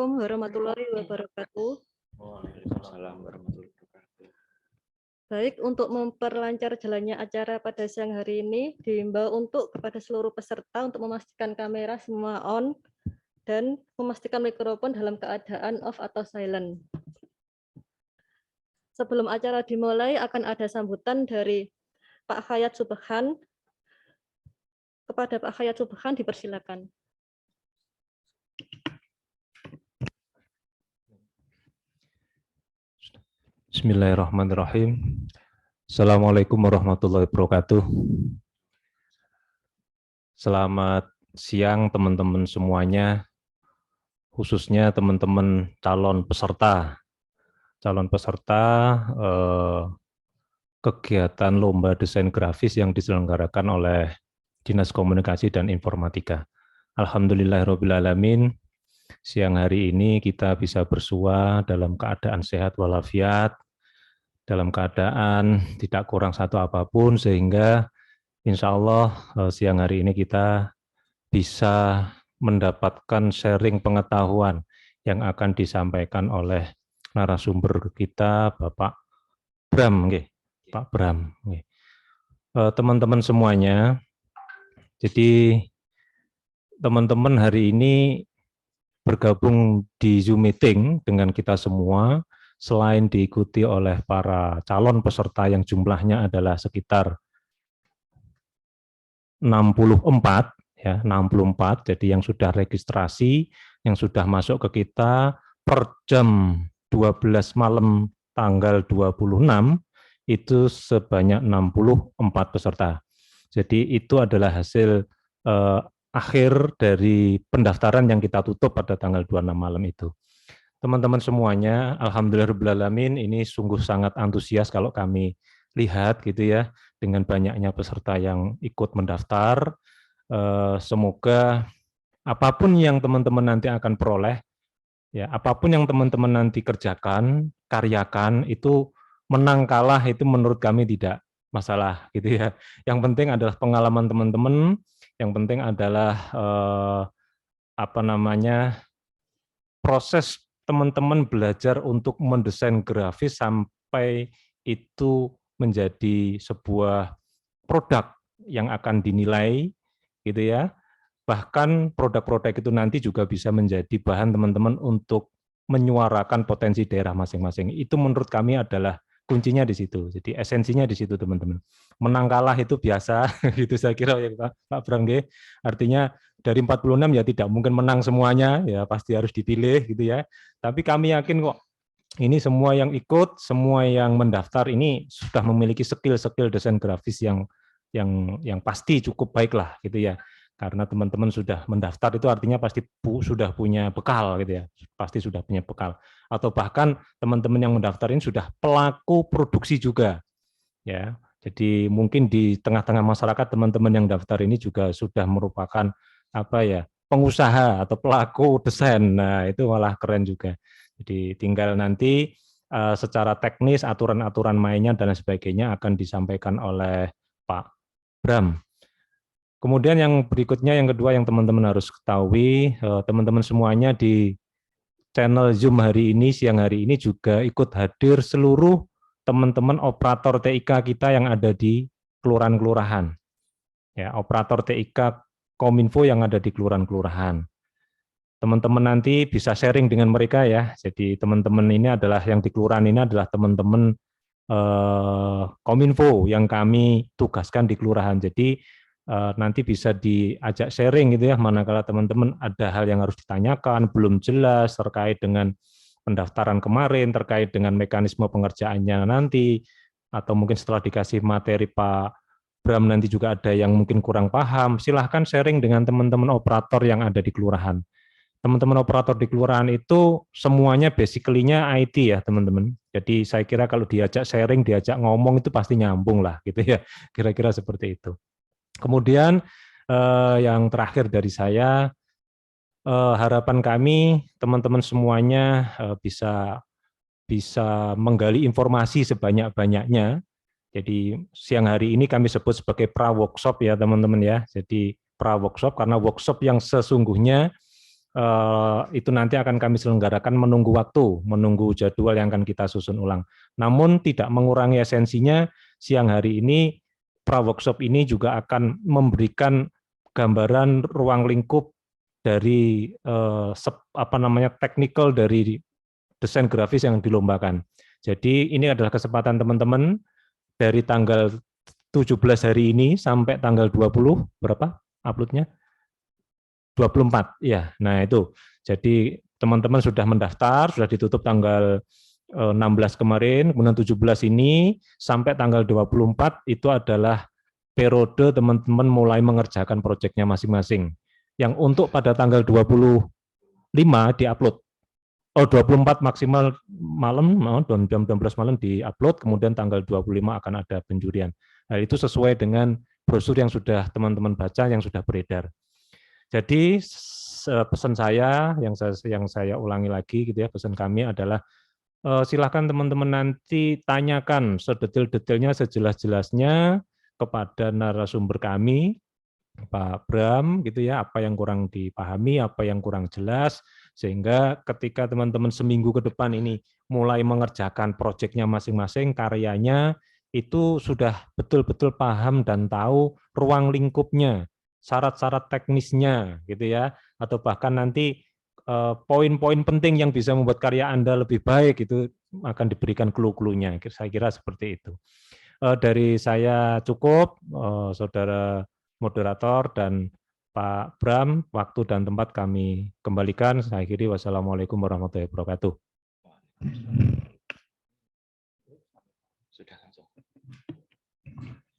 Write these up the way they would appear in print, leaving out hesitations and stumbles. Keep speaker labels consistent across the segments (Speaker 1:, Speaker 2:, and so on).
Speaker 1: Assalamualaikum warahmatullahi wabarakatuh.
Speaker 2: Waalaikumsalam warahmatullahi wabarakatuh.
Speaker 1: Baik, untuk memperlancar jalannya acara pada siang hari ini, diimbau untuk kepada seluruh peserta untuk memastikan kamera semua on dan memastikan mikrofon dalam keadaan off atau silent. Sebelum acara dimulai, akan ada sambutan dari Pak Khayat Subhan. Kepada Pak Khayat Subhan dipersilakan.
Speaker 3: Bismillahirrahmanirrahim. Assalamualaikum warahmatullahi wabarakatuh. Selamat siang teman-teman semuanya, khususnya teman-teman calon peserta kegiatan lomba desain grafis yang diselenggarakan oleh Dinas Komunikasi dan Informatika. Alhamdulillahirrabbilalamin, siang hari ini kita bisa bersua dalam keadaan sehat walafiat, dalam keadaan tidak kurang satu apapun, sehingga insya Allah siang hari ini kita bisa mendapatkan sharing pengetahuan yang akan disampaikan oleh narasumber kita, Bapak Bram, Pak Bram. Teman-teman semuanya, jadi teman-teman hari ini bergabung di Zoom meeting dengan kita semua, selain diikuti oleh para calon peserta yang jumlahnya adalah sekitar 64, ya, 64, jadi yang sudah registrasi, yang sudah masuk ke kita per jam 12 malam tanggal 26, itu sebanyak 64 peserta. Jadi itu adalah hasil akhir dari pendaftaran yang kita tutup pada tanggal 26 malam itu. Teman-teman semuanya, alhamdulillahirrahmanirrahim, ini sungguh sangat antusias kalau kami lihat gitu ya, dengan banyaknya peserta yang ikut mendaftar. Semoga apapun yang teman-teman nanti akan peroleh, ya apapun yang teman-teman nanti kerjakan, karyakan, itu menang kalah itu menurut kami tidak masalah gitu ya. Yang penting adalah pengalaman teman-teman, yang penting adalah proses teman-teman belajar untuk mendesain grafis sampai itu menjadi sebuah produk yang akan dinilai gitu ya. Bahkan produk-produk itu nanti juga bisa menjadi bahan teman-teman untuk menyuarakan potensi daerah masing-masing. Itu menurut kami adalah kuncinya di situ. Jadi esensinya di situ teman-teman. Menang kalah itu biasa gitu saya kira ya Pak Bram. Artinya dari 46 ya tidak mungkin menang semuanya, ya pasti harus dipilih gitu ya. Tapi kami yakin kok ini semua yang ikut, semua yang mendaftar ini sudah memiliki skill-skill desain grafis yang pasti cukup baik lah gitu ya. Karena teman-teman sudah mendaftar itu artinya pasti sudah punya bekal gitu ya, pasti sudah punya bekal. Atau bahkan teman-teman yang mendaftar ini sudah pelaku produksi juga, ya. Jadi mungkin di tengah-tengah masyarakat teman-teman yang daftar ini juga sudah merupakan pengusaha atau pelaku desain. Nah itu malah keren juga. Jadi tinggal nanti secara teknis aturan-aturan mainnya dan sebagainya akan disampaikan oleh Pak Bram. Kemudian yang berikutnya, yang kedua yang teman-teman harus ketahui, teman-teman semuanya di channel Zoom hari ini, siang hari ini juga ikut hadir seluruh teman-teman operator TIK kita yang ada di kelurahan-kelurahan. Ya, operator TIK Kominfo yang ada di kelurahan-kelurahan. Teman-teman nanti bisa sharing dengan mereka ya. Jadi teman-teman ini adalah yang di kelurahan ini adalah teman-teman Kominfo yang kami tugaskan di kelurahan. Jadi nanti bisa diajak sharing gitu ya, manakala teman-teman ada hal yang harus ditanyakan, belum jelas terkait dengan pendaftaran kemarin, terkait dengan mekanisme pengerjaannya nanti, atau mungkin setelah dikasih materi Pak Bram nanti juga ada yang mungkin kurang paham, silahkan sharing dengan teman-teman operator yang ada di kelurahan. Teman-teman operator di kelurahan itu semuanya basically-nya IT ya teman-teman. Jadi saya kira kalau diajak sharing, diajak ngomong itu pasti nyambung lah gitu ya, kira-kira seperti itu. Kemudian yang terakhir dari saya, harapan kami teman-teman semuanya bisa menggali informasi sebanyak-banyaknya. Jadi siang hari ini kami sebut sebagai pra-workshop ya teman-teman ya. Jadi pra-workshop karena workshop yang sesungguhnya itu nanti akan kami selenggarakan menunggu waktu, menunggu jadwal yang akan kita susun ulang. Namun tidak mengurangi esensinya, siang hari ini pra-workshop ini juga akan memberikan gambaran ruang lingkup dari teknikal dari desain grafis yang dilombakan. Jadi ini adalah kesempatan teman-teman dari tanggal 17 hari ini sampai tanggal 20, berapa uploadnya? 24, ya. Nah itu, jadi teman-teman sudah mendaftar, sudah ditutup tanggal 16 kemarin, kemudian 17 ini sampai tanggal 24 itu adalah periode teman-teman mulai mengerjakan proyeknya masing-masing. Yang untuk pada tanggal 25 diupload. 24 maksimal malam, jam 12 malam diupload, kemudian tanggal 25 akan ada penjurian. Nah, itu sesuai dengan brosur yang sudah teman-teman baca, yang sudah beredar. Jadi pesan saya yang saya ulangi lagi gitu ya, pesan kami adalah silakan teman-teman nanti tanyakan sedetil-detilnya, sejelas-jelasnya kepada narasumber kami, Pak Bram gitu ya, apa yang kurang dipahami, apa yang kurang jelas, sehingga ketika teman-teman seminggu ke depan ini mulai mengerjakan proyeknya masing-masing, karyanya itu sudah betul-betul paham dan tahu ruang lingkupnya, syarat-syarat teknisnya gitu ya, atau bahkan nanti poin-poin penting yang bisa membuat karya Anda lebih baik itu akan diberikan clue-cluenya. Saya kira seperti itu. Dari saya cukup, Saudara Moderator dan Pak Bram, waktu dan tempat kami kembalikan. Saya akhiri, wassalamualaikum warahmatullahi wabarakatuh.
Speaker 2: Sudah langsung.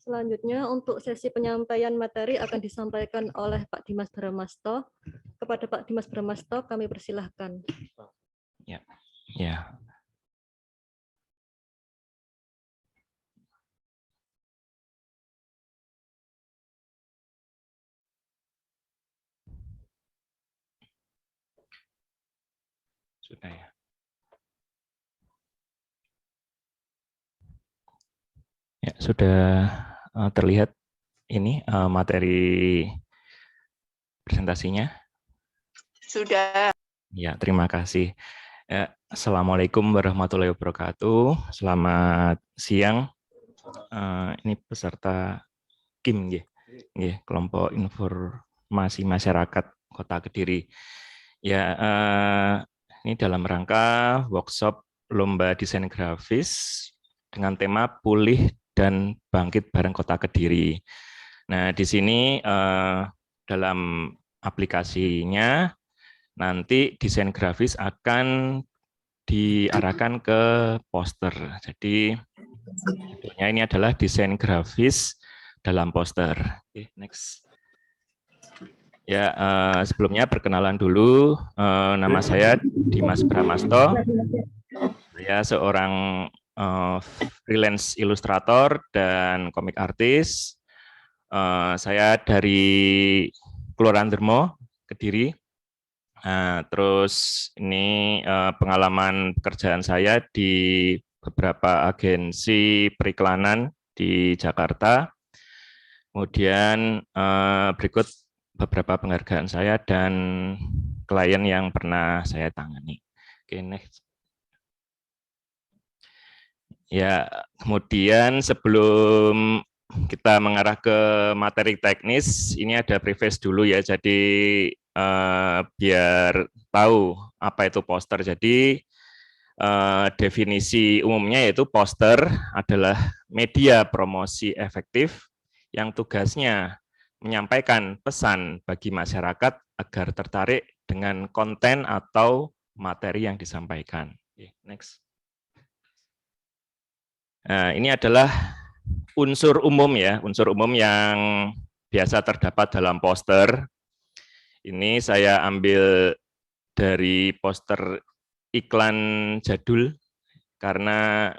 Speaker 1: Selanjutnya untuk sesi penyampaian materi akan disampaikan oleh Pak Dimas Bramasto. Kepada Pak Dimas Bramasto kami persilahkan.
Speaker 2: Ya. Sudah ya. Ya, sudah terlihat ini materi presentasinya.
Speaker 4: Sudah.
Speaker 2: Ya, terima kasih. Assalamualaikum warahmatullahi wabarakatuh. Selamat siang. Ini peserta KIM, kelompok informasi masyarakat Kota Kediri. Ya, ini dalam rangka workshop lomba desain grafis dengan tema pulih dan bangkit bareng Kota Kediri. Nah, di sini dalam aplikasinya nanti desain grafis akan diarahkan ke poster. Jadi judulnya ini adalah desain grafis dalam poster. Oke, next. Ya, sebelumnya perkenalan dulu. Nama saya Dimas Bramasto. Saya seorang freelance ilustrator dan komik artis. Saya dari Kelurahan Dermo, Kediri. Terus ini pengalaman pekerjaan saya di beberapa agensi periklanan di Jakarta. Kemudian berikut beberapa penghargaan saya dan klien yang pernah saya tangani. Oke, next. Ya, kemudian sebelum kita mengarah ke materi teknis, ini ada preface dulu ya. Jadi biar tahu apa itu poster. Jadi definisi umumnya yaitu poster adalah media promosi efektif yang tugasnya menyampaikan pesan bagi masyarakat agar tertarik dengan konten atau materi yang disampaikan. Next. Nah, ini adalah unsur umum ya, unsur umum yang biasa terdapat dalam poster. Ini saya ambil dari poster iklan jadul karena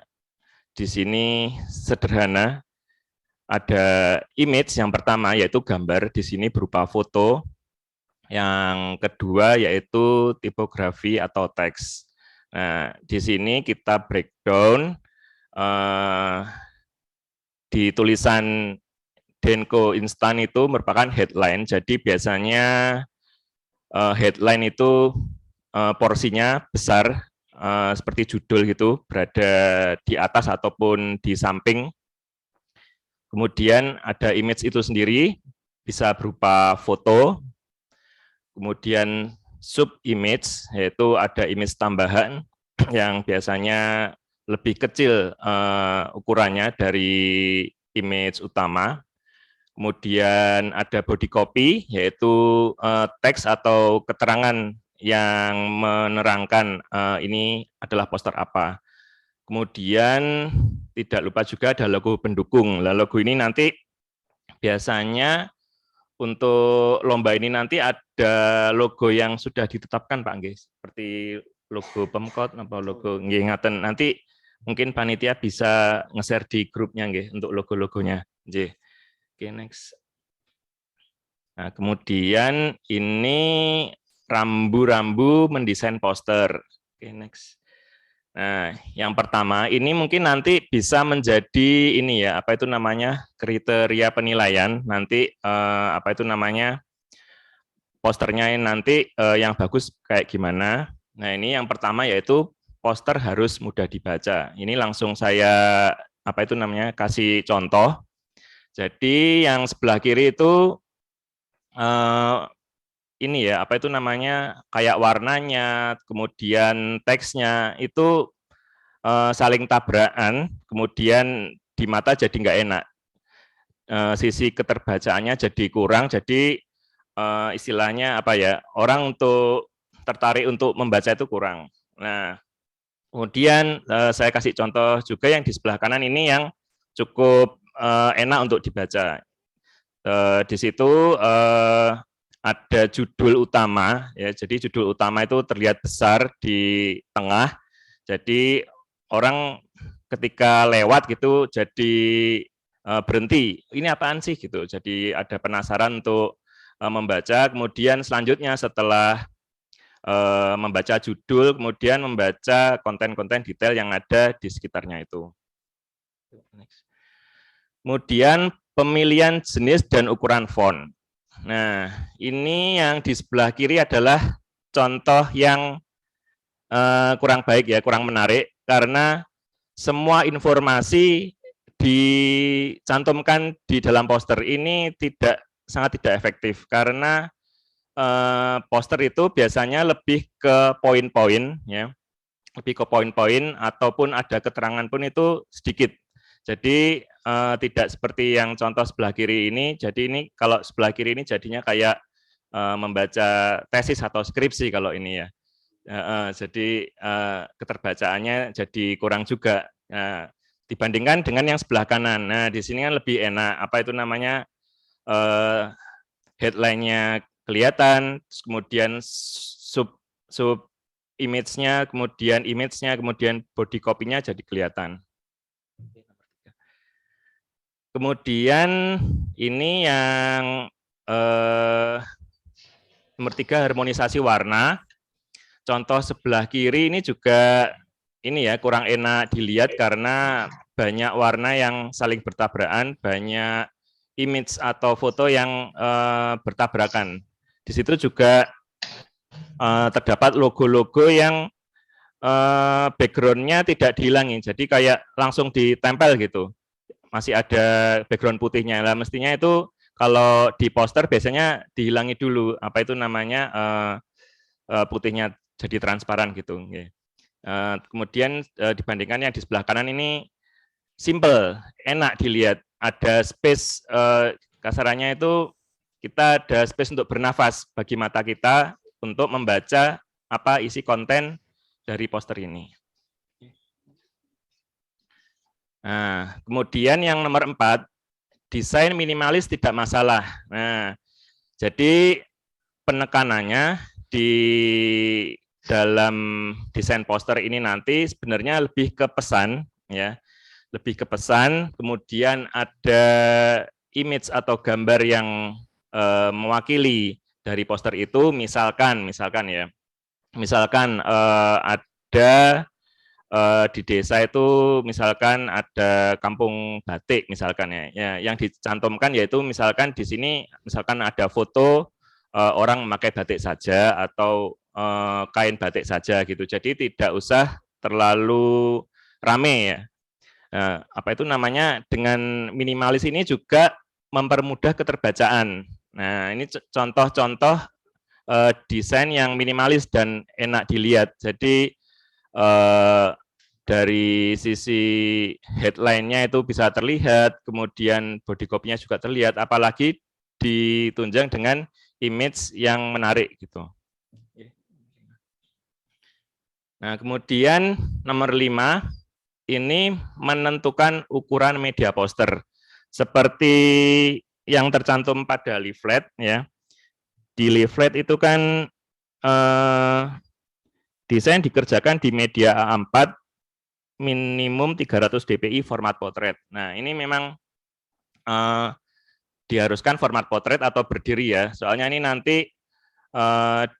Speaker 2: di sini sederhana. Ada image yang pertama yaitu gambar, di sini berupa foto. Yang kedua yaitu tipografi atau teks. Nah, di sini kita breakdown di tulisan Denko Instan itu merupakan headline. Jadi biasanya headline itu porsinya besar, seperti judul gitu, berada di atas ataupun di samping. Kemudian ada image itu sendiri, bisa berupa foto, kemudian sub image, yaitu ada image tambahan yang biasanya lebih kecil ukurannya dari image utama. Kemudian ada body copy, yaitu teks atau keterangan yang menerangkan ini adalah poster apa. Kemudian tidak lupa juga ada logo pendukung. Nah, logo ini nanti biasanya untuk lomba ini nanti ada logo yang sudah ditetapkan Pak Nggih, seperti logo Pemkot apa logo nggih ngaten. Nanti mungkin panitia bisa nge-share di grupnya nggih untuk logo-logonya. Nggih. Oke, next. Nah, kemudian ini rambu-rambu mendesain poster. Oke, next. Nah, yang pertama ini mungkin nanti bisa menjadi ini ya, apa itu namanya, kriteria penilaian. Nanti apa itu namanya, posternya ini nanti yang bagus kayak gimana. Nah, ini yang pertama yaitu poster harus mudah dibaca. Ini langsung saya apa itu namanya, kasih contoh. Jadi yang sebelah kiri itu ini ya, apa itu namanya, kayak warnanya, kemudian teksnya itu saling tabrakan, kemudian di mata jadi nggak enak. Sisi keterbacaannya jadi kurang, jadi istilahnya apa ya, orang untuk tertarik untuk membaca itu kurang. Nah, kemudian saya kasih contoh juga yang di sebelah kanan ini yang cukup enak untuk dibaca. Di situ ada judul utama, ya. Jadi judul utama itu terlihat besar di tengah. Jadi orang ketika lewat gitu jadi berhenti. Ini apaan sih gitu. Jadi ada penasaran untuk membaca. Kemudian selanjutnya setelah membaca judul, kemudian membaca konten-konten detail yang ada di sekitarnya itu. Kemudian pemilihan jenis dan ukuran font. Nah, ini yang di sebelah kiri adalah contoh yang kurang baik ya, kurang menarik, karena semua informasi dicantumkan di dalam poster ini sangat tidak efektif, karena poster itu biasanya lebih ke poin-poin, ya, lebih ke poin-poin ataupun ada keterangan pun itu sedikit. Jadi tidak seperti yang contoh sebelah kiri ini. Jadi ini kalau sebelah kiri ini jadinya kayak membaca tesis atau skripsi kalau ini ya. Jadi keterbacaannya jadi kurang juga. Dibandingkan dengan yang sebelah kanan. Nah, di sini kan lebih enak. Apa itu namanya, headline-nya kelihatan, kemudian sub image-nya, kemudian body copy-nya jadi kelihatan. Kemudian ini yang nomor 3, harmonisasi warna. Contoh sebelah kiri ini juga ini ya, kurang enak dilihat karena banyak warna yang saling bertabrakan, banyak image atau foto yang bertabrakan. Di situ juga terdapat logo-logo yang background-nya tidak dihilangi, jadi kayak langsung ditempel gitu. Masih ada background putihnya. Lah mestinya itu kalau di poster biasanya dihilangi dulu apa itu namanya, putihnya jadi transparan gitu. Kemudian dibandingkan yang di sebelah kanan ini simple, enak dilihat. Ada space, kasarannya itu kita ada space untuk bernafas bagi mata kita untuk membaca apa isi konten dari poster ini. Nah, kemudian yang nomor 4, desain minimalis tidak masalah. Nah, jadi penekanannya di dalam desain poster ini nanti sebenarnya lebih ke pesan, ya, lebih ke pesan. Kemudian ada image atau gambar yang mewakili dari poster itu. Misalkan ya, ada di desa itu misalkan ada kampung batik misalkan ya, yang dicantumkan yaitu misalkan di sini misalkan ada foto orang memakai batik saja atau kain batik saja gitu. Jadi tidak usah terlalu rame ya. Apa itu namanya, dengan minimalis ini juga mempermudah keterbacaan. Nah, ini contoh-contoh desain yang minimalis dan enak dilihat. Jadi dari sisi headline-nya itu bisa terlihat, kemudian body copy-nya juga terlihat, apalagi ditunjang dengan image yang menarik gitu. Nah, kemudian nomor 5, ini menentukan ukuran media poster. Seperti yang tercantum pada leaflet ya. Di leaflet itu kan desain dikerjakan di media A4 minimum 300 dpi format potret. Nah, ini memang diharuskan format potret atau berdiri ya. Soalnya ini nanti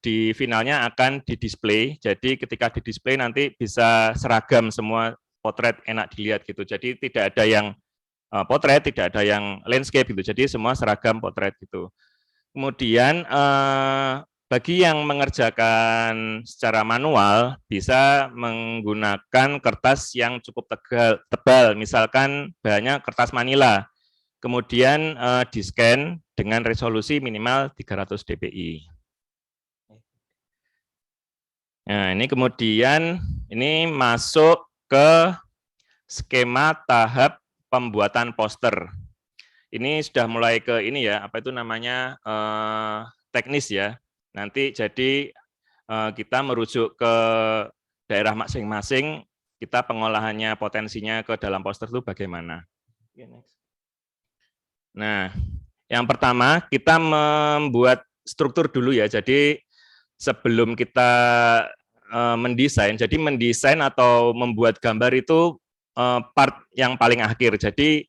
Speaker 2: di finalnya akan didisplay. Jadi ketika didisplay nanti bisa seragam semua, potret enak dilihat gitu. Jadi tidak ada yang potret, tidak ada yang landscape gitu. Jadi semua seragam potret gitu. Kemudian bagi yang mengerjakan secara manual bisa menggunakan kertas yang cukup tebal, misalkan bahannya kertas manila. Kemudian di-scan dengan resolusi minimal 300 dpi. Nah, ini kemudian ini masuk ke skema tahap pembuatan poster. Ini sudah mulai ke ini ya, apa itu namanya, teknis ya. Nanti jadi kita merujuk ke daerah masing-masing, kita pengolahannya, potensinya ke dalam poster itu bagaimana. Nah, yang pertama kita membuat struktur dulu ya. Jadi sebelum kita mendesain, jadi mendesain atau membuat gambar itu part yang paling akhir. Jadi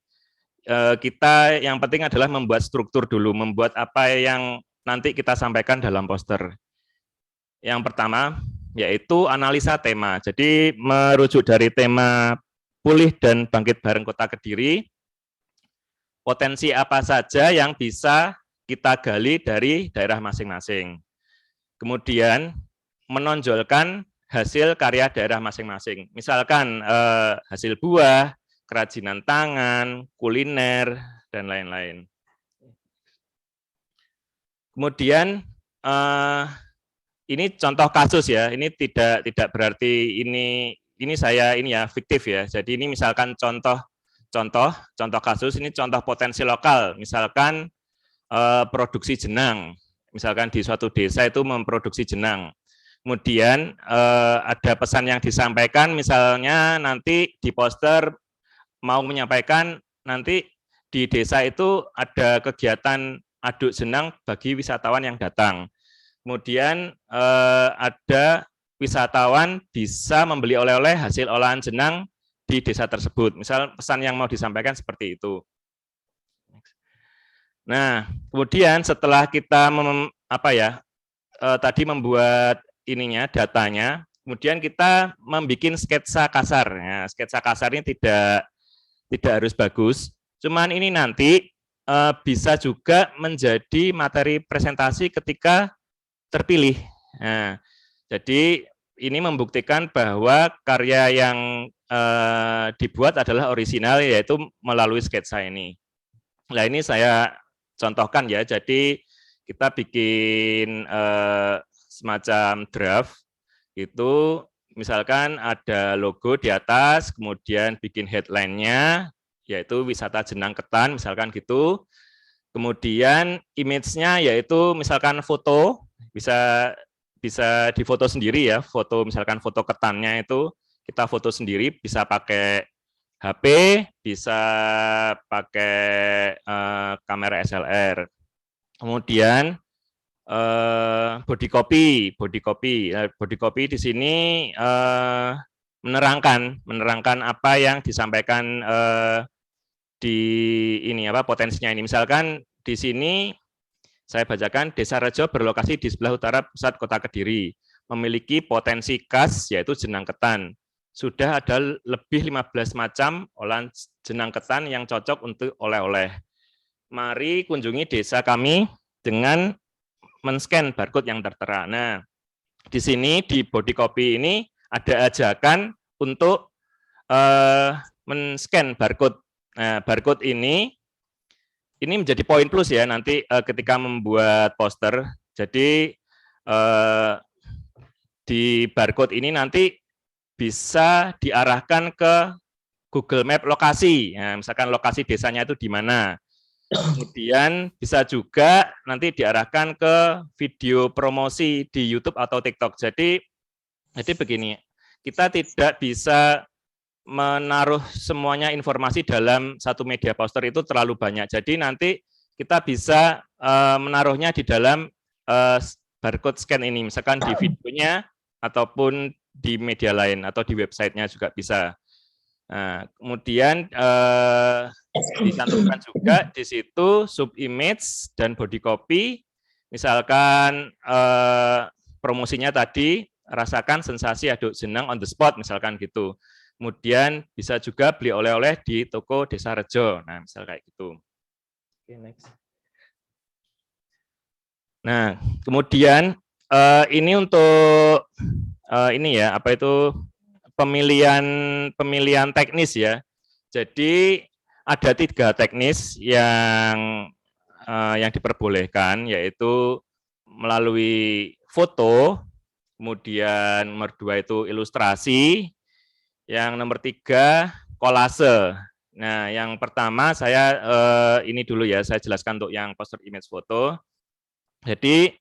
Speaker 2: kita yang penting adalah membuat struktur dulu, membuat apa yang nanti kita sampaikan dalam poster. Yang pertama yaitu analisa tema. Jadi merujuk dari tema Pulih dan Bangkit Bareng Kota Kediri, potensi apa saja yang bisa kita gali dari daerah masing-masing. Kemudian menonjolkan hasil karya daerah masing-masing. Misalkan hasil buah, kerajinan tangan, kuliner, dan lain-lain. Kemudian ini contoh kasus ya. Ini tidak berarti ini saya ini ya fiktif ya. Jadi ini misalkan contoh kasus, ini contoh potensi lokal. Misalkan produksi jenang. Misalkan di suatu desa itu memproduksi jenang. Kemudian ada pesan yang disampaikan, misalnya nanti di poster mau menyampaikan nanti di desa itu ada kegiatan aduk jenang bagi wisatawan yang datang. Kemudian ada wisatawan bisa membeli oleh-oleh hasil olahan jenang di desa tersebut. Misal pesan yang mau disampaikan seperti itu. Nah, kemudian setelah kita tadi membuat ininya, datanya, kemudian kita membuat sketsa kasar. Ya, sketsa kasar ini tidak harus bagus, cuman ini nanti bisa juga menjadi materi presentasi ketika terpilih. Nah, jadi ini membuktikan bahwa karya yang dibuat adalah orisinal, yaitu melalui sketsa ini. Nah, ini saya contohkan ya, jadi kita bikin semacam draft, itu misalkan ada logo di atas, kemudian bikin headline-nya, yaitu wisata Jenang Ketan, misalkan gitu. Kemudian image-nya yaitu misalkan foto, bisa difoto sendiri ya, foto misalkan foto ketannya itu kita foto sendiri, bisa pakai HP, bisa pakai kamera SLR. Kemudian body copy di sini menerangkan apa yang disampaikan di ini potensinya ini. Misalkan di sini saya bacakan, Desa Rejo berlokasi di sebelah utara pusat Kota Kediri, memiliki potensi khas yaitu jenang ketan. Sudah ada lebih 15 macam olahan jenang ketan yang cocok untuk oleh-oleh. Mari kunjungi desa kami dengan men-scan barcode yang tertera. Nah, di sini di body copy ini ada ajakan untuk men-scan barcode. Nah, barcode ini menjadi poin plus ya nanti ketika membuat poster. Jadi di barcode ini nanti bisa diarahkan ke Google Map lokasi. Nah, misalkan lokasi desanya itu di mana. Kemudian bisa juga nanti diarahkan ke video promosi di YouTube atau TikTok. Jadi begini, kita tidak bisa menaruh semuanya informasi dalam satu media poster itu terlalu banyak. Jadi nanti kita bisa menaruhnya di dalam barcode scan ini, misalkan di videonya ataupun di media lain atau di websitenya juga bisa. Nah, kemudian dicantumkan juga di situ sub image dan body copy. Misalkan promosinya tadi rasakan sensasi aduk jenang on the spot, misalkan gitu. Kemudian bisa juga beli oleh-oleh di toko Desa Rejo. Nah, misal kayak gitu. Oke, next. Nah, kemudian ini untuk ini ya, apa itu pemilihan teknis ya. Jadi ada 3 teknis yang diperbolehkan, yaitu melalui foto, kemudian nomor 2 itu ilustrasi, yang nomor 3 kolase. Nah, yang pertama saya ini dulu ya, saya jelaskan untuk yang poster image foto. Jadi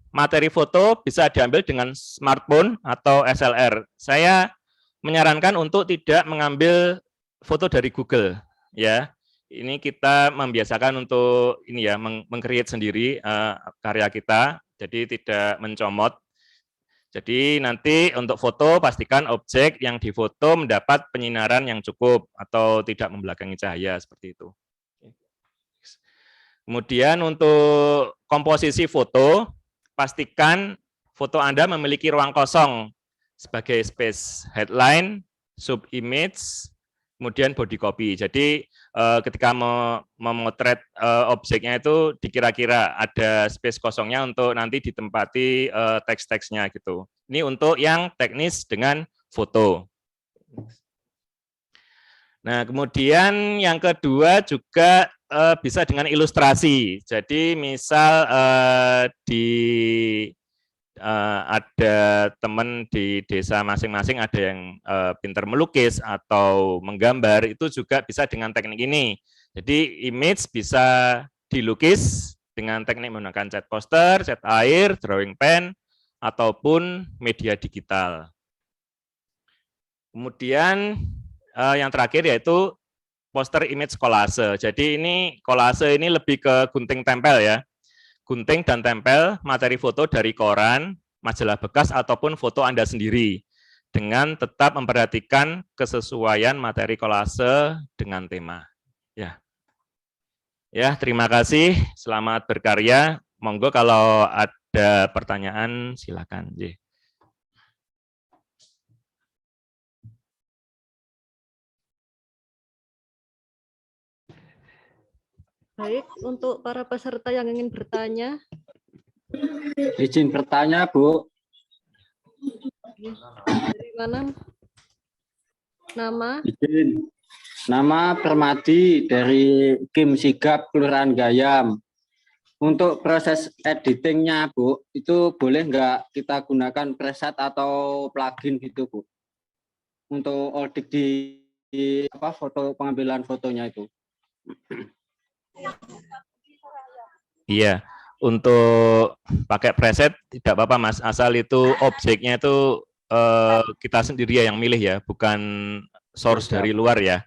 Speaker 2: materi foto bisa diambil dengan smartphone atau SLR. Saya menyarankan untuk tidak mengambil foto dari Google, ya. Ini kita membiasakan untuk ini ya, meng-create sendiri karya kita, jadi tidak mencomot. Jadi nanti untuk foto pastikan objek yang difoto mendapat penyinaran yang cukup atau tidak membelakangi cahaya seperti itu. Kemudian untuk komposisi foto, pastikan foto Anda memiliki ruang kosong sebagai space headline, sub image, kemudian body copy. Jadi ketika memotret objeknya itu dikira-kira ada space kosongnya untuk nanti ditempati teks-teksnya gitu. Ini untuk yang teknis dengan foto. Nah, kemudian yang kedua juga bisa dengan ilustrasi. Jadi misal ada teman di desa masing-masing ada yang pintar melukis atau menggambar, itu juga bisa dengan teknik ini. Jadi image bisa dilukis dengan teknik menggunakan cat poster, cat air, drawing pen, ataupun media digital. Kemudian yang terakhir yaitu poster image kolase. Jadi ini kolase ini lebih ke gunting tempel ya. Gunting dan tempel materi foto dari koran, majalah bekas ataupun foto Anda sendiri dengan tetap memperhatikan kesesuaian materi kolase dengan tema. Ya. Ya, terima kasih. Selamat berkarya. Monggo kalau ada pertanyaan silakan.
Speaker 1: Baik, untuk para peserta yang ingin bertanya.
Speaker 5: Izin bertanya, Bu.
Speaker 1: Dari mana? Nama?
Speaker 5: Izin. Nama Permadi dari Kim Sigap, Kelurahan Gayam. Untuk proses editingnya, Bu, itu boleh nggak kita gunakan preset atau plugin gitu, Bu? Untuk audit di apa foto pengambilan fotonya itu.
Speaker 2: Iya, untuk pakai preset tidak apa-apa Mas, asal itu objeknya itu kita sendiri ya yang milih ya, bukan source dari luar ya.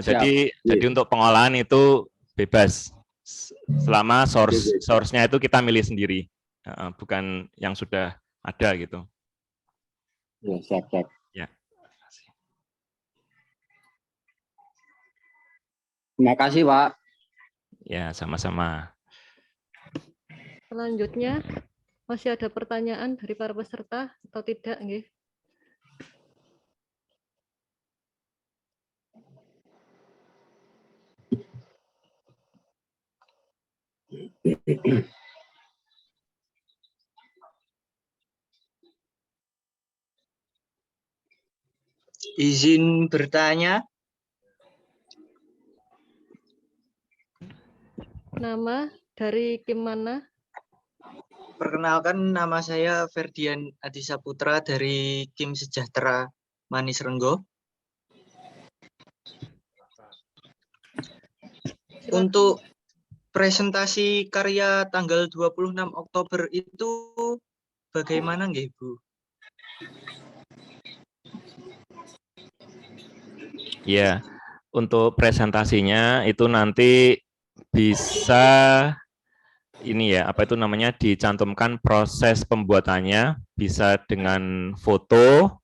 Speaker 2: Jadi untuk pengolahan itu bebas, selama source-nya itu kita milih sendiri, bukan yang sudah ada gitu.
Speaker 5: Ya, siap.
Speaker 2: Ya.
Speaker 5: Terima kasih, Pak.
Speaker 2: Ya, sama-sama.
Speaker 1: Selanjutnya, masih ada pertanyaan dari para peserta atau tidak? Nggih?
Speaker 6: Izin bertanya,
Speaker 1: Nama dari tim mana?
Speaker 6: perkenalkan nama saya Ferdian Adisaputra dari Kim Sejahtera Manis Renggo. Untuk presentasi karya tanggal 26 Oktober itu bagaimana nggih, Bu?
Speaker 2: Ya, untuk presentasinya itu nanti bisa ini ya, apa itu namanya, dicantumkan proses pembuatannya, bisa dengan foto,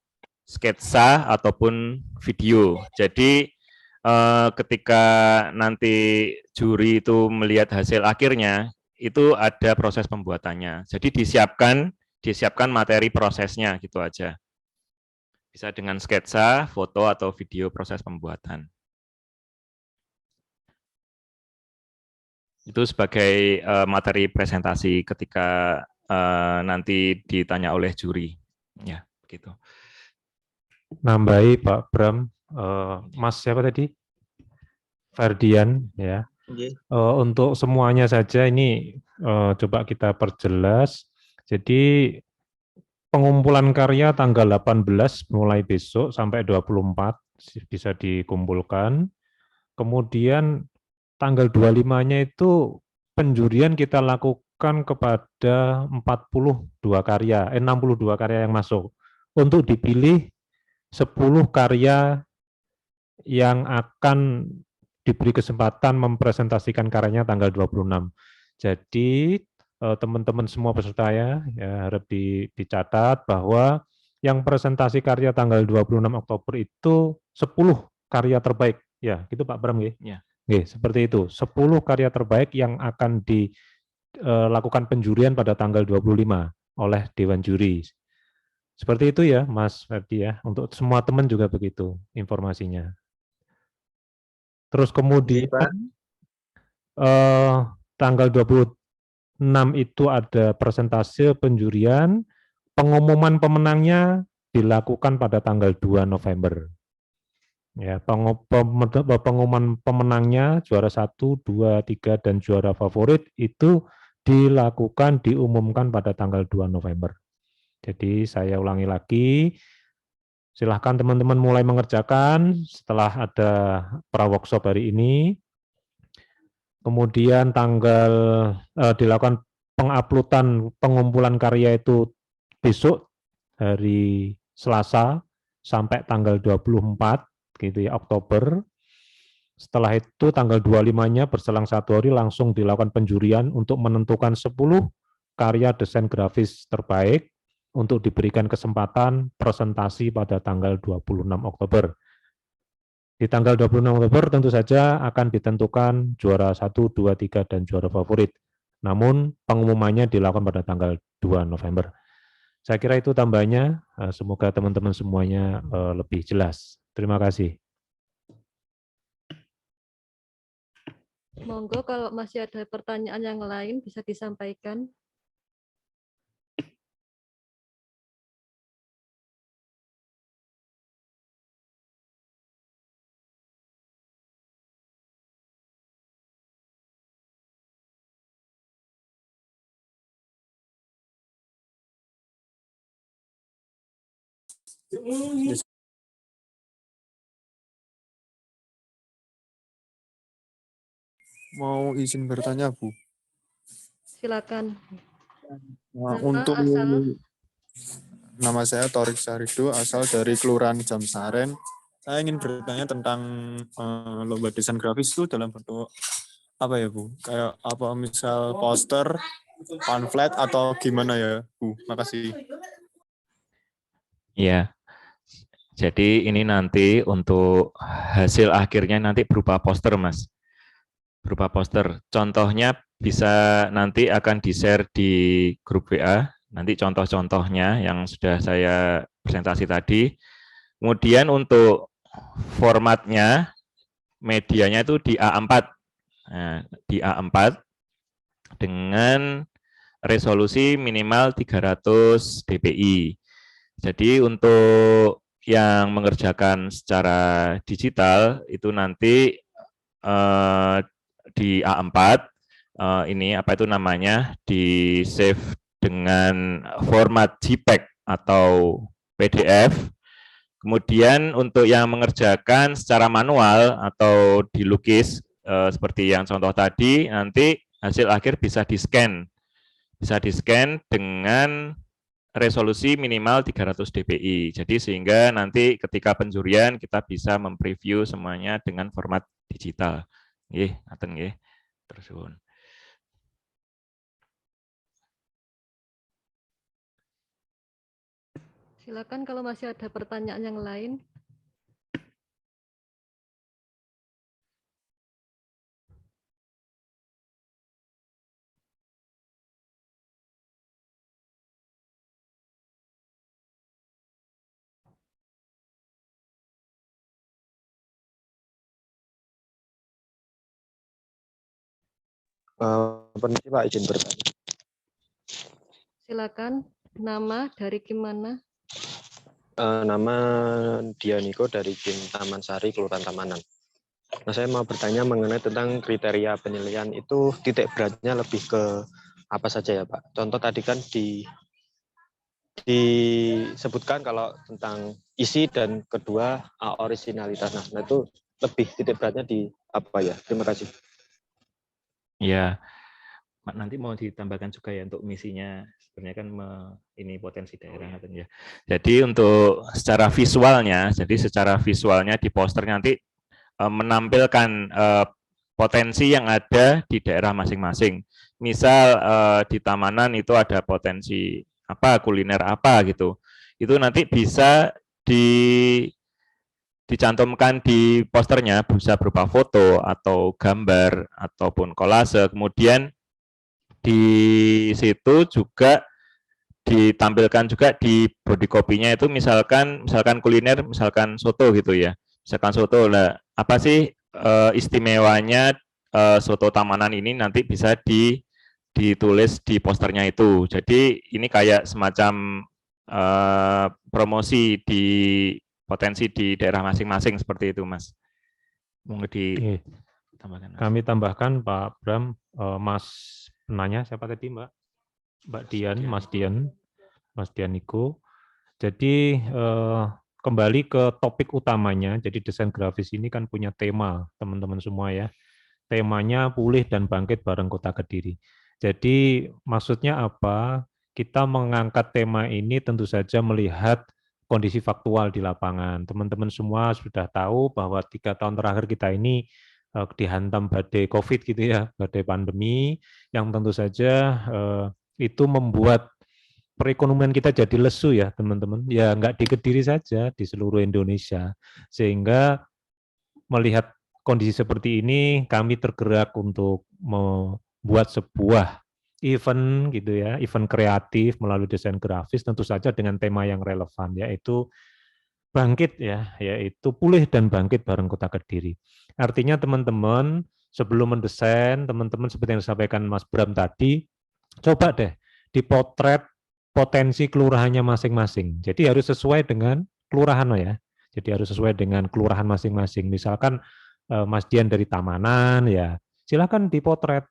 Speaker 2: sketsa, ataupun video. Jadi ketika nanti juri itu melihat hasil akhirnya, itu ada proses pembuatannya. Jadi disiapkan materi prosesnya gitu aja. Bisa dengan sketsa, foto, atau video proses pembuatan. Itu sebagai materi presentasi ketika nanti ditanya oleh juri. Ya, begitu.
Speaker 3: Nambahi Pak Bram, Mas siapa tadi? Ferdian ya.
Speaker 6: Nggih.
Speaker 3: Untuk semuanya saja ini coba kita perjelas. Jadi pengumpulan karya tanggal 18 mulai besok sampai 24 bisa dikumpulkan. Kemudian tanggal 25-nya itu penjurian kita lakukan kepada 62 karya, 62 karya yang masuk. Untuk dipilih 10 karya yang akan diberi kesempatan mempresentasikan karyanya tanggal 26. Jadi teman-teman semua peserta ya harap dicatat bahwa yang presentasi karya tanggal 26 Oktober itu 10 karya terbaik. Ya, gitu Pak Bram nggih.
Speaker 2: Ya.
Speaker 3: Nggih, seperti itu. 10 karya terbaik yang akan dilakukan penjurian pada tanggal 25 oleh Dewan Juri. Seperti itu ya, Mas Ferdi ya. Untuk semua teman juga begitu informasinya. Terus kemudian tanggal 26 itu ada presentase penjurian, pengumuman pemenangnya dilakukan pada tanggal 2 November. Ya, pengumuman pemenangnya juara 1, 2, 3 dan juara favorit itu diumumkan pada tanggal 2 November. Jadi saya ulangi lagi, silahkan teman-teman mulai mengerjakan setelah ada pra-workshop hari ini. Kemudian dilakukan penguploadan pengumpulan karya itu besok hari Selasa sampai tanggal 24 gitu ya Oktober. Setelah itu tanggal 25-nya berselang 1 hari langsung dilakukan penjurian untuk menentukan 10 karya desain grafis terbaik untuk diberikan kesempatan presentasi pada tanggal 26 Oktober. Di tanggal 26 Oktober tentu saja akan ditentukan juara 1, 2, 3, dan juara favorit. Namun pengumumannya dilakukan pada tanggal 2 November. Saya kira itu tambahnya, semoga teman-teman semuanya lebih jelas. Terima kasih.
Speaker 1: Monggo kalau masih ada pertanyaan yang lain bisa disampaikan.
Speaker 7: Mau izin bertanya, Bu.
Speaker 1: Silakan.
Speaker 7: Nah,
Speaker 1: Nama,
Speaker 7: untuk
Speaker 1: asal.
Speaker 7: Nama saya Torik Sarido, asal dari Kelurahan Jamsaren. Saya ingin bertanya tentang lomba desain grafis itu dalam bentuk apa ya, Bu? Kayak apa, misal poster, pamflet, atau gimana ya, Bu? Makasih.
Speaker 2: Ya, jadi ini nanti untuk hasil akhirnya nanti berupa poster, Mas. Berupa poster. Contohnya bisa nanti akan di-share di grup WA, nanti contoh-contohnya yang sudah saya presentasi tadi. Kemudian untuk formatnya, medianya itu di A4. Nah, di A4, dengan resolusi minimal 300 dpi. Jadi untuk yang mengerjakan secara digital itu nanti di A4 ini apa itu namanya, di save dengan format JPEG atau PDF. Kemudian untuk yang mengerjakan secara manual atau dilukis seperti yang contoh tadi, nanti hasil akhir bisa di-scan. Bisa di-scan dengan resolusi minimal 300 dpi. Jadi sehingga nanti ketika penjurian kita bisa mempreview semuanya dengan format digital. Nggih, ngaten nggih. Terus suwun.
Speaker 1: Silakan kalau masih ada pertanyaan yang lain.
Speaker 8: Permisi Pak, izin bertanya.
Speaker 1: Silakan, nama dari gimana?
Speaker 8: Nama Dianiko dari Kim Taman Sari, Kelurahan Tamanan. Nah, saya mau bertanya mengenai tentang kriteria penilaian itu titik beratnya lebih ke apa saja ya Pak? Contoh tadi kan disebutkan kalau tentang isi dan kedua originalitas. Nah, itu lebih titik beratnya di apa ya? Terima kasih.
Speaker 2: Ya, nanti mau ditambahkan juga ya untuk misinya. Sebenarnya kan ini potensi daerah ya. Jadi untuk secara visualnya di poster nanti menampilkan potensi yang ada di daerah masing-masing. Misal di Tamanan itu ada potensi apa, kuliner apa gitu. Itu nanti bisa dicantumkan di posternya, bisa berupa foto atau gambar ataupun kolase. Kemudian di situ juga ditampilkan juga di body copy-nya itu misalkan kuliner, misalkan soto gitu ya. Misalkan soto, lah apa sih istimewanya soto Tamanan ini, nanti bisa ditulis di posternya itu. Jadi ini kayak semacam promosi di potensi di daerah masing-masing seperti itu, Mas. Mungkin ditambahkan.
Speaker 3: Kami tambahkan Pak Bram, Mas penanya siapa tadi Mbak? Mbak Dian, Mas Dianiko. Jadi kembali ke topik utamanya, jadi desain grafis ini kan punya tema, teman-teman semua ya. Temanya pulih dan bangkit bareng Kota Kediri. Jadi maksudnya apa? Kita mengangkat tema ini tentu saja melihat kondisi faktual di lapangan. Teman-teman semua sudah tahu bahwa 3 tahun terakhir kita ini dihantam badai COVID gitu ya, badai pandemi, yang tentu saja itu membuat perekonomian kita jadi lesu ya teman-teman. Ya nggak di Kediri saja, di seluruh Indonesia. Sehingga melihat kondisi seperti ini, kami tergerak untuk membuat sebuah event gitu ya, event kreatif melalui desain grafis, tentu saja dengan tema yang relevan, yaitu bangkit ya, yaitu pulih dan bangkit bareng Kota Kediri. Artinya teman-teman sebelum mendesain, teman-teman seperti yang disampaikan Mas Bram tadi, coba deh dipotret potensi kelurahannya masing-masing. Jadi harus sesuai dengan kelurahan ya. Jadi harus sesuai dengan kelurahan masing-masing. Misalkan Mas Dian dari Tamanan ya, silakan dipotret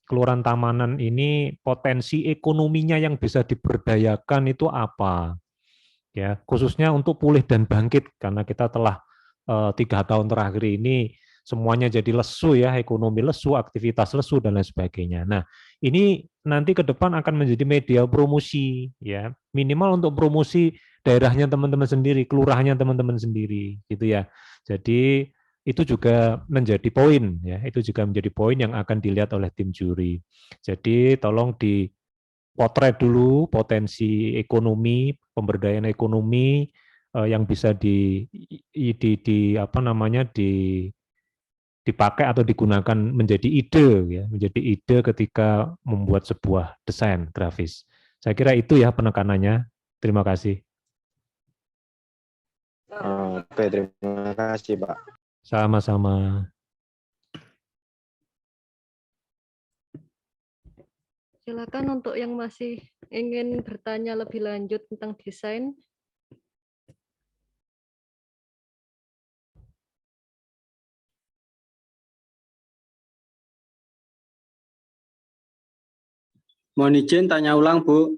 Speaker 3: kelurahan Tamanan ini potensi ekonominya yang bisa diberdayakan itu apa. Ya, khususnya untuk pulih dan bangkit karena kita telah 3 tahun terakhir ini semuanya jadi lesu ya, ekonomi lesu, aktivitas lesu dan lain sebagainya. Nah, ini nanti ke depan akan menjadi media promosi ya, minimal untuk promosi daerahnya teman-teman sendiri, kelurahannya teman-teman sendiri gitu ya. Jadi itu juga menjadi poin ya, itu juga menjadi poin yang akan dilihat oleh tim juri. Jadi tolong dipotret dulu potensi ekonomi, pemberdayaan ekonomi yang bisa dipakai atau digunakan menjadi ide ya, menjadi ide ketika membuat sebuah desain grafis. Saya kira itu ya penekanannya. Terima kasih.
Speaker 8: Oke, terima kasih Pak.
Speaker 3: Sama-sama.
Speaker 1: Silakan untuk yang masih ingin bertanya lebih lanjut tentang desain.
Speaker 5: Mohon izin tanya ulang, Bu.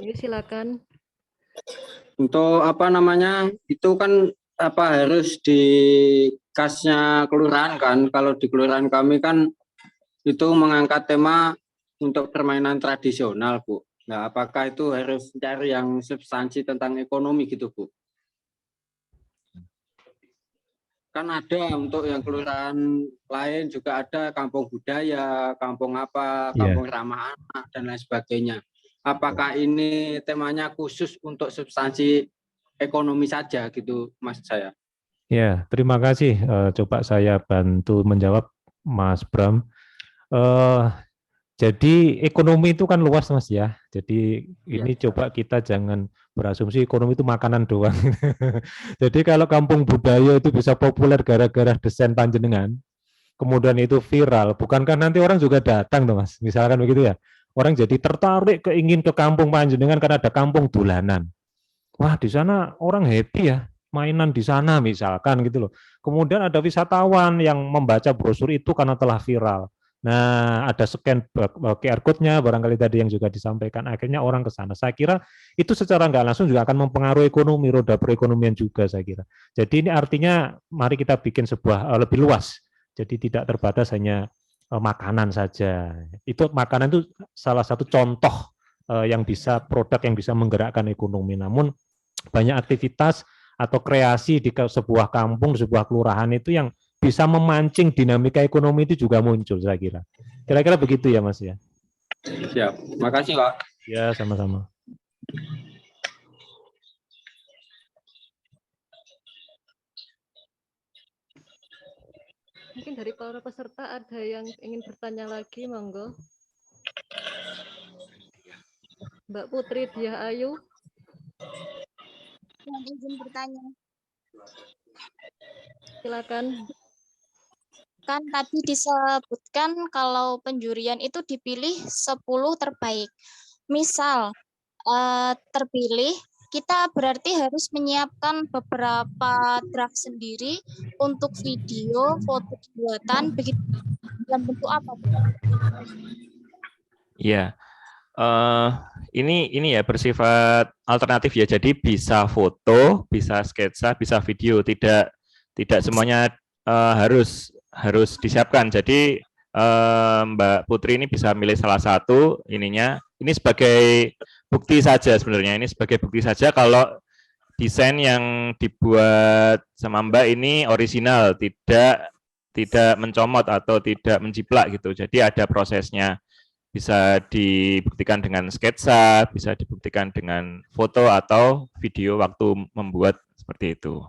Speaker 1: Ini silakan.
Speaker 5: Untuk apa namanya, itu kan apa harus di kasnya kelurahan kan? Kalau di kelurahan kami kan itu mengangkat tema untuk permainan tradisional, Bu. Nah, apakah itu harus cari yang substansi tentang ekonomi gitu, Bu? Kan ada untuk yang kelurahan lain juga ada kampung budaya, kampung apa,
Speaker 3: Iya.
Speaker 5: kampung ramah anak, dan lain sebagainya. Apakah ini temanya khusus untuk substansi ekonomi saja gitu, Mas saya?
Speaker 3: Ya, terima kasih. Coba saya bantu menjawab, Mas Bram. Jadi ekonomi itu kan luas, Mas ya. Jadi ini coba kita jangan berasumsi ekonomi itu makanan doang. Jadi kalau kampung budaya itu bisa populer gara-gara desain panjenengan, kemudian itu viral, bukankah nanti orang juga datang tuh, Mas? Misalkan begitu ya. Orang jadi tertarik ingin ke kampung panjenengan karena ada kampung dolanan. Wah, di sana orang happy ya, mainan di sana misalkan gitu loh. Kemudian ada wisatawan yang membaca brosur itu karena telah viral. Nah, ada scan QR code-nya barangkali tadi yang juga disampaikan, akhirnya orang ke sana. Saya kira itu secara nggak langsung juga akan mempengaruhi ekonomi, roda perekonomian juga saya kira. Jadi ini artinya mari kita bikin sebuah lebih luas. Jadi tidak terbatas hanya makanan saja. Itu makanan itu salah satu contoh yang bisa produk yang bisa menggerakkan ekonomi. Namun banyak aktivitas atau kreasi di sebuah kampung, sebuah kelurahan itu yang bisa memancing dinamika ekonomi itu juga muncul, saya kira. Kira-kira begitu ya, Mas ya.
Speaker 5: Siap. Makasih, Pak.
Speaker 3: Ya, sama-sama.
Speaker 1: Mungkin dari para peserta ada yang ingin bertanya lagi, monggo. Mbak Putri Diah Ayu.
Speaker 9: Yang izin bertanya.
Speaker 1: Silakan.
Speaker 9: Kan tadi disebutkan kalau penjurian itu dipilih 10 terbaik. Misal terpilih, kita berarti harus menyiapkan beberapa draft sendiri untuk video, foto buatan, begitu dalam bentuk apa?
Speaker 2: Iya. Ini ya bersifat alternatif ya. Jadi bisa foto, bisa sketsa, bisa video. Tidak semuanya harus disiapkan. Jadi Mbak Putri ini bisa milih salah satu ininya. Ini sebagai bukti saja sebenarnya. Ini sebagai bukti saja kalau desain yang dibuat sama Mbak ini original, tidak mencomot atau tidak menjiplak gitu. Jadi ada prosesnya. Bisa dibuktikan dengan sketsa, bisa dibuktikan dengan foto atau video waktu membuat seperti itu.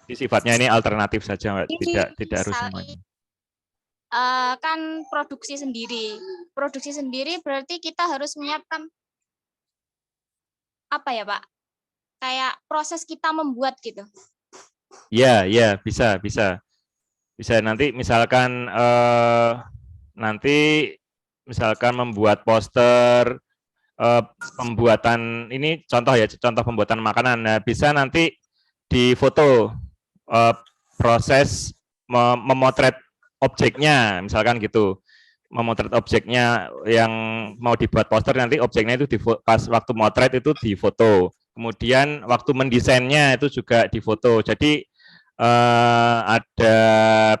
Speaker 2: Jadi sifatnya ini alternatif saja, tidak harus semuanya.
Speaker 9: Kan produksi sendiri berarti kita harus menyiapkan apa ya, Pak? Kayak proses kita membuat gitu.
Speaker 2: Ya, bisa nanti misalkan misalkan membuat poster, pembuatan ini contoh pembuatan makanan. Nah, bisa nanti difoto proses memotret objeknya, misalkan gitu. Memotret objeknya yang mau dibuat poster, nanti objeknya itu pas waktu motret itu difoto. Kemudian waktu mendesainnya itu juga difoto. Jadi ada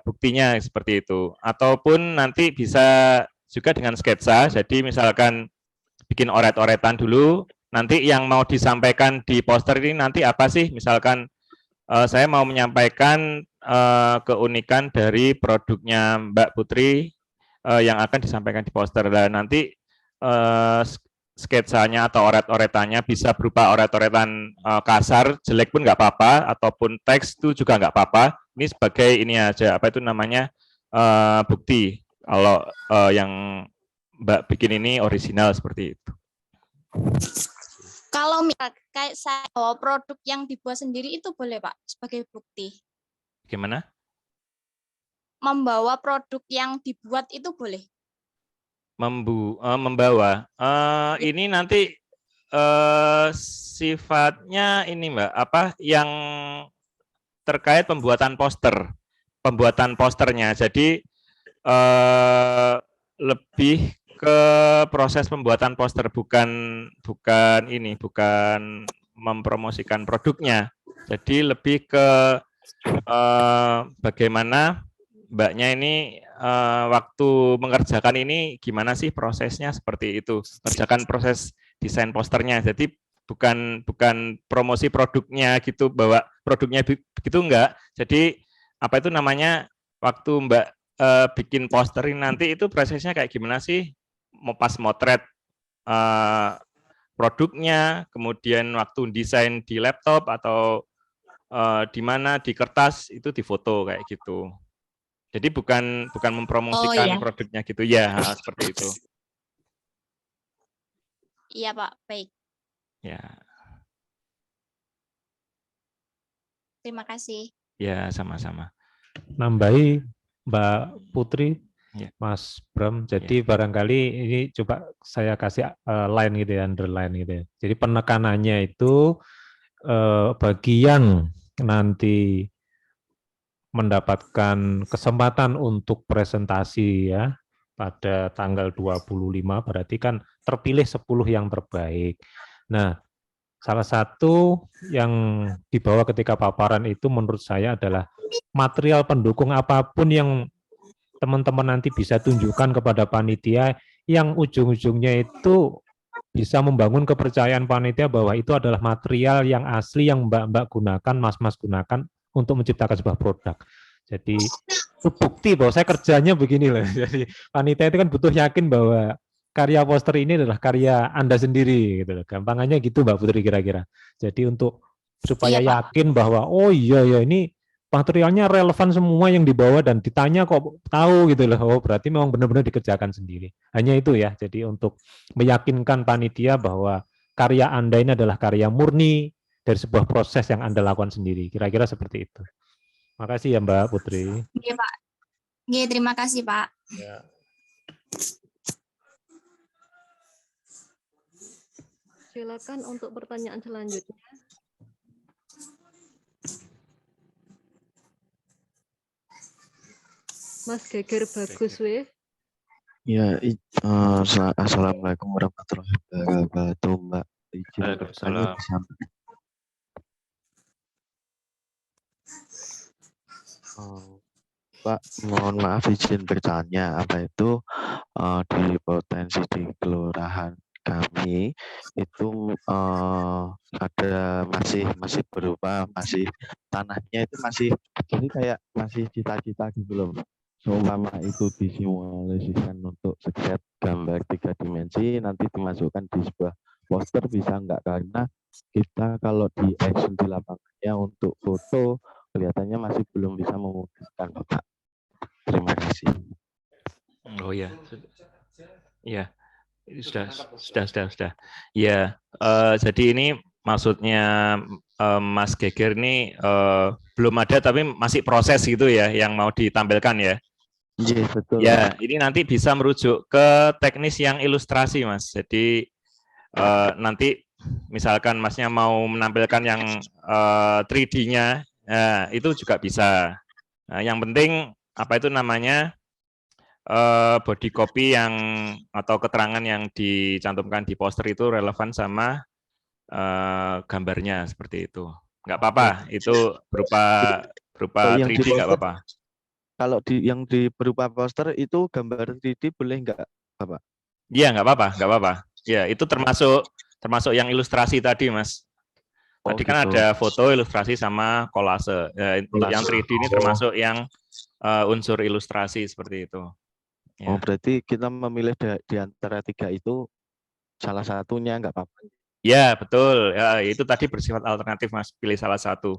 Speaker 2: buktinya seperti itu. Ataupun nanti bisa juga dengan sketsa, jadi misalkan bikin oret-oretan dulu, nanti yang mau disampaikan di poster ini nanti apa sih, misalkan saya mau menyampaikan keunikan dari produknya Mbak Putri yang akan disampaikan di poster. Dan nanti sketsanya atau oret-oretannya bisa berupa oret-oretan kasar, jelek pun nggak apa-apa, ataupun teks itu juga nggak apa-apa. Ini sebagai ini aja, apa itu namanya, bukti kalau yang Mbak bikin ini original seperti itu.
Speaker 9: Kalau kayak saya produk yang dibuat sendiri itu boleh, Pak, sebagai bukti.
Speaker 2: Gimana?
Speaker 9: membawa produk yang dibuat itu boleh?
Speaker 2: Membawa. Ini nanti sifatnya ini Mbak, apa yang terkait pembuatan posternya. Jadi lebih ke proses pembuatan poster, bukan mempromosikan produknya. Jadi lebih ke bagaimana Mbaknya ini waktu mengerjakan ini gimana sih prosesnya, seperti itu. Kerjakan proses desain posternya. Jadi bukan promosi produknya gitu, bawa produknya begitu enggak. Jadi apa itu namanya, waktu Mbak bikin poster ini nanti itu prosesnya kayak gimana sih? Mau pas motret produknya, kemudian waktu desain di laptop atau di mana di kertas itu difoto kayak gitu. Jadi bukan mempromosikan produknya gitu ya, seperti itu.
Speaker 9: Iya Pak, baik.
Speaker 2: Ya.
Speaker 9: Terima kasih.
Speaker 2: Ya, sama-sama.
Speaker 3: Nambahi Mbak Putri,
Speaker 2: Ya.
Speaker 3: Mas Bram. Jadi barangkali ini coba saya kasih line gitu ya, underline gitu ya. Jadi penekanannya itu bagian nanti mendapatkan kesempatan untuk presentasi ya pada tanggal 25, berarti kan terpilih 10 yang terbaik. Nah, salah satu yang dibawa ketika paparan itu menurut saya adalah material pendukung apapun yang teman-teman nanti bisa tunjukkan kepada panitia, yang ujung-ujungnya itu bisa membangun kepercayaan panitia bahwa itu adalah material yang asli yang mbak-mbak gunakan, mas-mas gunakan untuk menciptakan sebuah produk. Jadi itu bukti bahwa saya kerjanya begini loh. Jadi panitia itu kan butuh yakin bahwa karya poster ini adalah karya Anda sendiri gitu loh. Gampangannya gitu Mbak Putri kira-kira. Jadi untuk supaya yakin bahwa oh iya ya ini materialnya relevan semua yang dibawa dan ditanya kok tahu gitu loh. Oh berarti memang benar-benar dikerjakan sendiri. Hanya itu ya. Jadi untuk meyakinkan panitia bahwa karya Anda ini adalah karya murni dari sebuah proses yang Anda lakukan sendiri. Kira-kira seperti itu. Makasih ya Mbak Putri.
Speaker 9: Iya Pak. Iya, terima kasih Pak.
Speaker 3: Ya.
Speaker 1: Silakan untuk pertanyaan selanjutnya. Mas Geger Bagus we.
Speaker 10: Ya, assalamualaikum warahmatullahi wabarakatuh, Mbak. Izin bertanya disampaikan. Pak, mohon maaf izin bertanya, apa itu di potensi di kelurahan kami itu ada masih berupa tanahnya itu masih jadi kayak masih cita-cita gitu loh. Seumpama itu disimulasikan untuk sket gambar 3 dimensi, nanti dimasukkan di sebuah poster bisa enggak? Karena kita kalau di action di lapangannya untuk foto kelihatannya masih belum bisa memudahkan, Bapak. Terima kasih.
Speaker 2: Oh ya, ya, sudah. Ya, jadi ini maksudnya Mas Geger ini belum ada tapi masih proses gitu ya, yang mau ditampilkan ya.
Speaker 10: Iya, betul.
Speaker 2: Ya, ini nanti bisa merujuk ke teknis yang ilustrasi, Mas. Jadi nanti misalkan Masnya mau menampilkan yang 3D-nya, itu juga bisa. Nah, yang penting apa itu namanya body copy yang atau keterangan yang dicantumkan di poster itu relevan sama gambarnya seperti itu. Nggak apa-apa, itu berupa 3D nggak apa-apa.
Speaker 10: Kalau yang berupa poster itu gambar 3D boleh nggak, Bapak?
Speaker 2: Iya, nggak apa-apa. Ya, itu termasuk yang ilustrasi tadi, Mas. Tadi kan
Speaker 10: gitu.
Speaker 2: ada foto, ilustrasi sama kolase. Untuk yang 3D ini termasuk yang unsur ilustrasi seperti itu.
Speaker 10: Ya. Oh, berarti kita memilih di antara 3 itu salah satunya nggak apa-apa.
Speaker 2: Ya, betul. Ya, itu tadi bersifat alternatif, Mas. Pilih salah satu.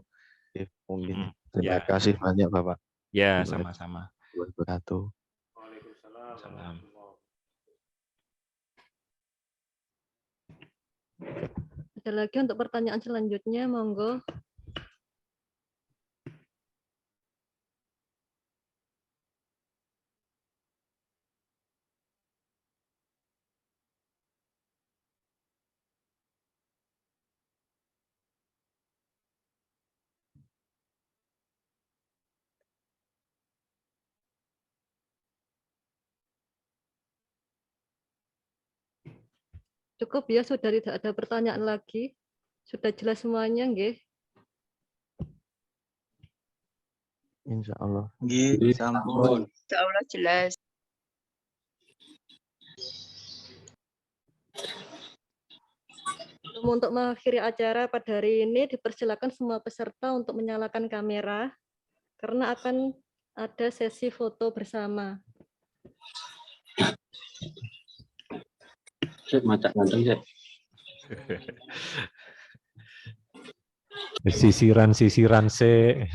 Speaker 10: Oke, mungkin. Terima kasih banyak, Bapak.
Speaker 2: Ya, sama-sama.
Speaker 10: Wabarakatuh.
Speaker 2: Waalaikumsalam.
Speaker 1: Ada lagi untuk pertanyaan selanjutnya, monggo. Cukup ya, sudah tidak ada pertanyaan lagi. Sudah jelas semuanya, nggih.
Speaker 10: Insya Allah.
Speaker 6: Nggih, sampun.
Speaker 4: Insya Allah jelas.
Speaker 1: Untuk mengakhiri acara pada hari ini, dipersilakan semua peserta untuk menyalakan kamera, karena akan ada sesi foto bersama.
Speaker 5: Sip, macak ganteng sih.
Speaker 3: Sisiran-sisiran sih.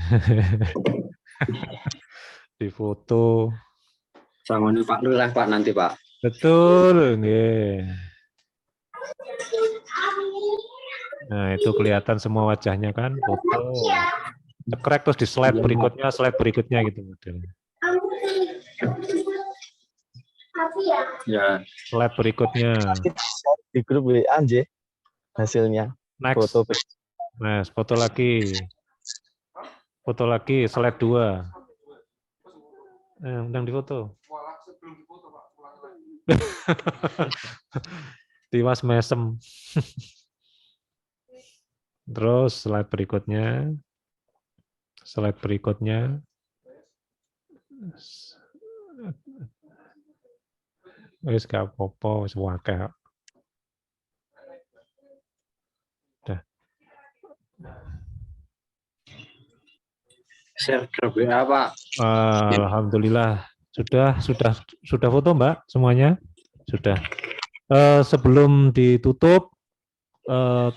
Speaker 3: Di foto.
Speaker 5: Sama nih Pak Lurah Pak nanti Pak.
Speaker 3: Betul, nggih. Nah, itu kelihatan semua wajahnya kan, foto. Cekrek terus di slide berikutnya gitu modelnya.
Speaker 5: Ya.
Speaker 3: Slide berikutnya.
Speaker 10: Di grup WA aja hasilnya.
Speaker 3: Next.
Speaker 10: Foto.
Speaker 3: Nah, foto lagi. Foto lagi, slide 2. Undang di foto. Tiwas mesem. Terus slide berikutnya. Slide berikutnya. Wis gak apa-apa, wis wae. Dah.
Speaker 5: Share grup WA Pak.
Speaker 3: Alhamdulillah sudah foto Mbak semuanya? Sudah. Sebelum ditutup,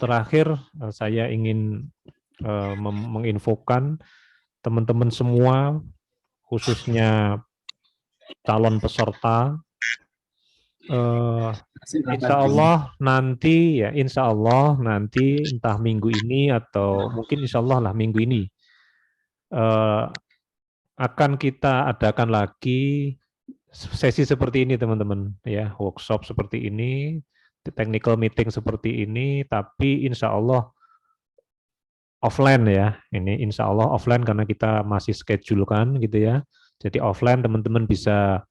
Speaker 3: terakhir saya ingin menginfokan teman-teman semua, khususnya calon peserta, insya Allah nanti entah minggu ini atau mungkin insya Allah lah minggu ini akan kita adakan lagi sesi seperti ini teman-teman, ya, workshop seperti ini, technical meeting seperti ini, tapi insya Allah offline ya. Ini insya Allah offline karena kita masih schedule kan gitu ya. Jadi offline teman-teman bisa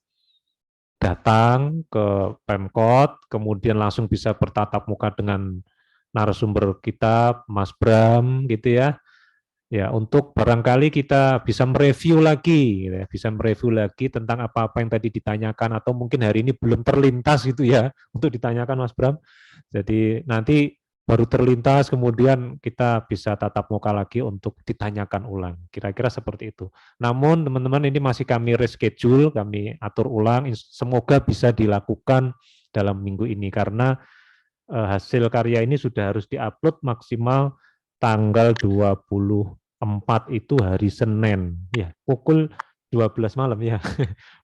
Speaker 3: datang ke Pemkot, kemudian langsung bisa bertatap muka dengan narasumber kita, Mas Bram gitu ya. Ya, untuk barangkali kita bisa mereview lagi, gitu ya, bisa mereview lagi tentang apa-apa yang tadi ditanyakan atau mungkin hari ini belum terlintas gitu ya untuk ditanyakan Mas Bram. Jadi nanti baru terlintas kemudian kita bisa tatap muka lagi untuk ditanyakan ulang. Kira-kira seperti itu. Namun teman-teman ini masih kami reschedule, kami atur ulang. Semoga bisa dilakukan dalam minggu ini karena hasil karya ini sudah harus diupload maksimal tanggal 24 itu hari Senin, ya pukul 12 malam ya,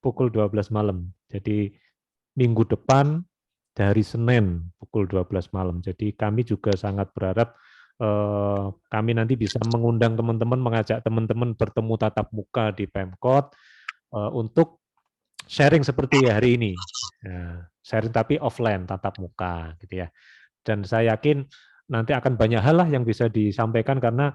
Speaker 3: pukul 12 malam. Jadi minggu depan dari Senin pukul 12 malam. Jadi kami juga sangat berharap kami nanti bisa mengundang teman-teman, mengajak teman-teman bertemu tatap muka di Pemkot untuk sharing seperti hari ini, sharing tapi offline tatap muka, gitu ya. Dan saya yakin nanti akan banyak hal lah yang bisa disampaikan karena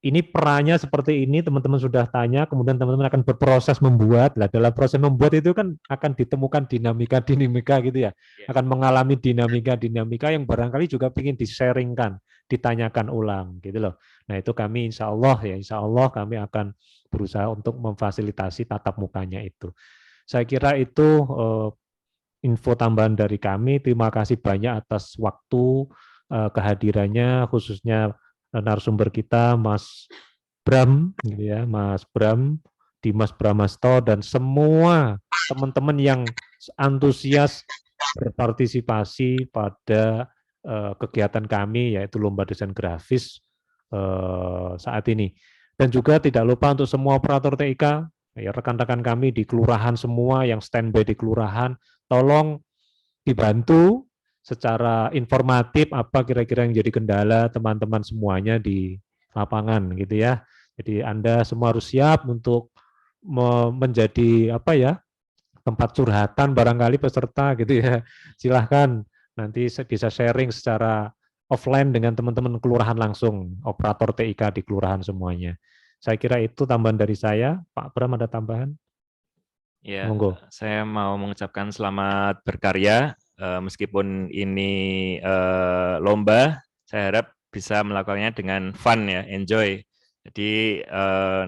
Speaker 3: ini perannya seperti ini, teman-teman sudah tanya, kemudian teman-teman akan berproses membuat. Nah, dalam proses membuat itu kan akan ditemukan dinamika-dinamika gitu ya, akan mengalami dinamika-dinamika yang barangkali juga ingin di-sharingkan, ditanyakan ulang gitu loh. Nah itu kami insya Allah kami akan berusaha untuk memfasilitasi tatap mukanya itu. Saya kira itu info tambahan dari kami. Terima kasih banyak atas waktu kehadirannya, khususnya narasumber kita Mas Bram, gitu ya, Mas Bram, Dimas Bramasto, dan semua teman-teman yang antusias berpartisipasi pada kegiatan kami, yaitu Lomba Desain Grafis saat ini. Dan juga tidak lupa untuk semua operator TIK, ya, rekan-rekan kami di kelurahan semua yang standby di kelurahan, tolong dibantu secara informatif apa kira-kira yang jadi kendala teman-teman semuanya di lapangan gitu ya. Jadi Anda semua harus siap untuk menjadi apa ya, tempat curhatan barangkali peserta gitu ya. Silahkan nanti bisa sharing secara offline dengan teman-teman kelurahan langsung, operator TIK di kelurahan semuanya. Saya kira itu tambahan dari saya. Pak Bram ada tambahan?
Speaker 2: Ya,
Speaker 3: Monggo.
Speaker 2: saya mau mengucapkan selamat berkarya meskipun ini lomba, saya harap bisa melakukannya dengan fun ya, enjoy. Jadi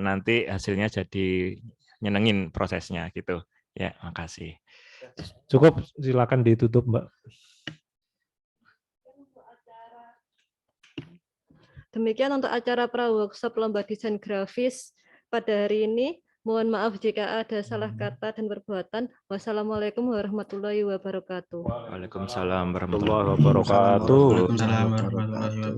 Speaker 2: nanti hasilnya jadi nyenengin prosesnya gitu. Ya, makasih.
Speaker 3: Cukup, silakan ditutup, Mbak.
Speaker 1: Demikian untuk acara pra-workshop lomba desain grafis pada hari ini. Mohon maaf jika ada salah kata dan perbuatan. Wassalamualaikum warahmatullahi wabarakatuh.
Speaker 2: Waalaikumsalam warahmatullahi
Speaker 3: wabarakatuh.
Speaker 6: Waalaikumsalam warahmatullahi wabarakatuh.